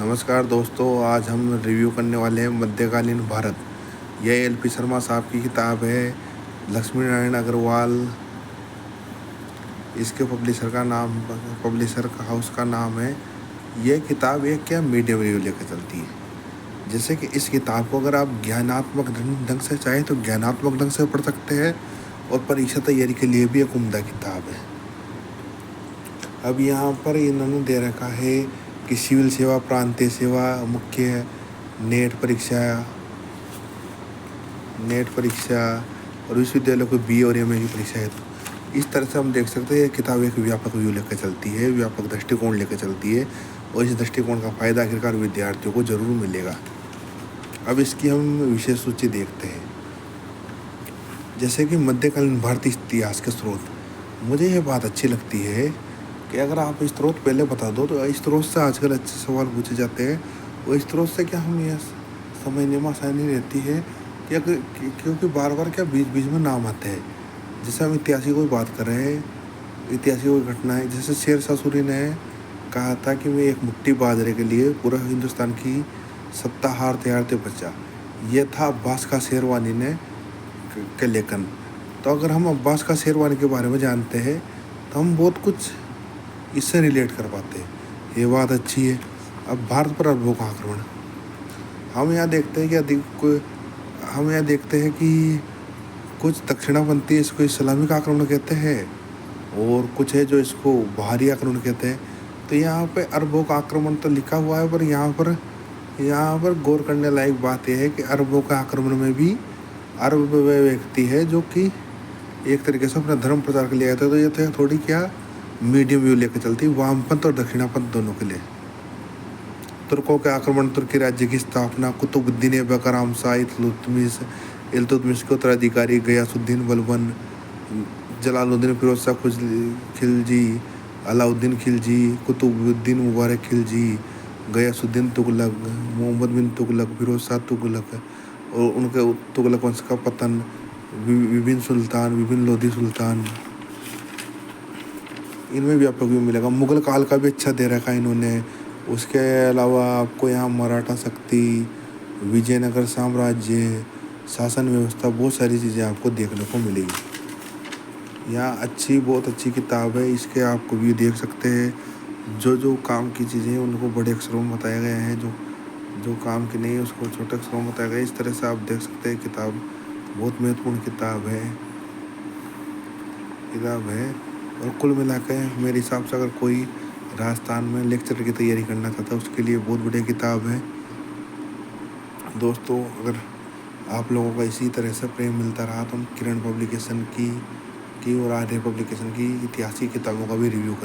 नमस्कार दोस्तों, आज हम रिव्यू करने वाले हैं मध्यकालीन भारत। यह एल पी शर्मा साहब की किताब है। लक्ष्मी नारायण अग्रवाल इसके पब्लिशर का हाउस का नाम है। यह किताब एक क्या मीडियम रिव्यू लेकर चलती है। जैसे कि इस किताब को अगर आप ज्ञानात्मक ढंग से चाहें तो ज्ञानात्मक ढंग से पढ़ सकते हैं, और परीक्षा तैयारी के लिए भी एक उम्दा किताब है। अब यहाँ पर इन्होंने दे रखा है कि सिविल सेवा, प्रांतीय सेवा, मुख्य नेट परीक्षा और विश्वविद्यालय को बी और एम ए की परीक्षा है। तो इस तरह से हम देख सकते हैं, यह किताब एक व्यापक व्यू लेकर चलती है, व्यापक दृष्टिकोण लेकर चलती है, और इस दृष्टिकोण का फ़ायदा आखिरकार विद्यार्थियों को ज़रूर मिलेगा। अब इसकी हम विशेष सूची देखते हैं। जैसे कि मध्यकालीन भारतीय इतिहास के स्रोत, मुझे ये बात अच्छी लगती है कि अगर आप स्रोत पहले बता दो तो स्रोत से आजकल अच्छे सवाल पूछे जाते हैं। वो स्रोत से क्या हम यह समझने में आसानी रहती है कि क्योंकि बार बार क्या बीच बीच में नाम आते हैं। जैसे हम इतिहास की कोई बात कर रहे हैं, इतिहास की कोई घटना है, जैसे शेरशाह सूरी ने कहा था कि मैं एक मुट्ठी बाजरे के लिए पूरा हिंदुस्तान की सत्ता हारते बचा। ये था अब्बास का शेरवानी ने के लेखन। तो अगर हम अब्बास का शेरवानी के बारे में जानते हैं तो हम बहुत कुछ इससे रिलेट कर पाते हैं। ये बात अच्छी है। अब भारत पर अरबों का आक्रमण, हम यहाँ देखते हैं कि कुछ दक्षिणापंथी इसको इस्लामिक आक्रमण कहते हैं, और कुछ है जो इसको बाहरी आक्रमण कहते हैं। तो यहाँ पे अरबों का आक्रमण तो लिखा हुआ है, पर यहाँ पर गौर करने लायक बात यह है कि अरबों का आक्रमण में भी अरब वे व्यक्ति है जो कि एक तरीके से अपना धर्म प्रचार के लिए आए थे। तो ये तो थोड़ी क्या मीडियम व्यू लेकर चलती है, वामपंथ और दक्षिणापंथ दोनों के लिए। तुर्कों के आक्रमण, तुर्की राज्य की स्थापना, कुतुबुद्दीन ऐबक आराम शाह, इल्तुतमिश के उत्तराधिकारी गयासुद्दीन बलबन, जलालुद्दीन फिरोज शाह खिलजी, अलाउद्दीन खिलजी, कुतुबुद्दीन मुबारक खिलजी, गयासुद्दीन तुगलक, मोहम्मद बिन तुगलक, फिरोज शाह तुगलक और उनके तुगलक वंश का पतन, विभिन्न लोधी सुल्तान, इनमें व्यापक भी मिलेगा। मुगल काल का भी अच्छा दे रखा है इन्होंने। उसके अलावा आपको यहाँ मराठा शक्ति, विजयनगर साम्राज्य, शासन व्यवस्था, बहुत सारी चीज़ें आपको देखने को मिलेगी। यहाँ बहुत अच्छी किताब है। इसके आपको भी देख सकते हैं, जो काम की चीज़ें हैं उनको बड़े अक्षरों में बताया गया है, जो काम की नहीं है उसको छोटे अक्षरों में बताया गया है। इस तरह से आप देख सकते हैं किताब बहुत महत्वपूर्ण किताब है। और कुल मिला के मेरे हिसाब से अगर कोई राजस्थान में लेक्चर की तैयारी करना चाहता है उसके लिए बहुत बढ़िया किताब है। दोस्तों, अगर आप लोगों का इसी तरह से प्रेम मिलता रहा तो हम किरण पब्लिकेशन की और आर्य पब्लिकेशन की इतिहास की किताबों का भी रिव्यू करें।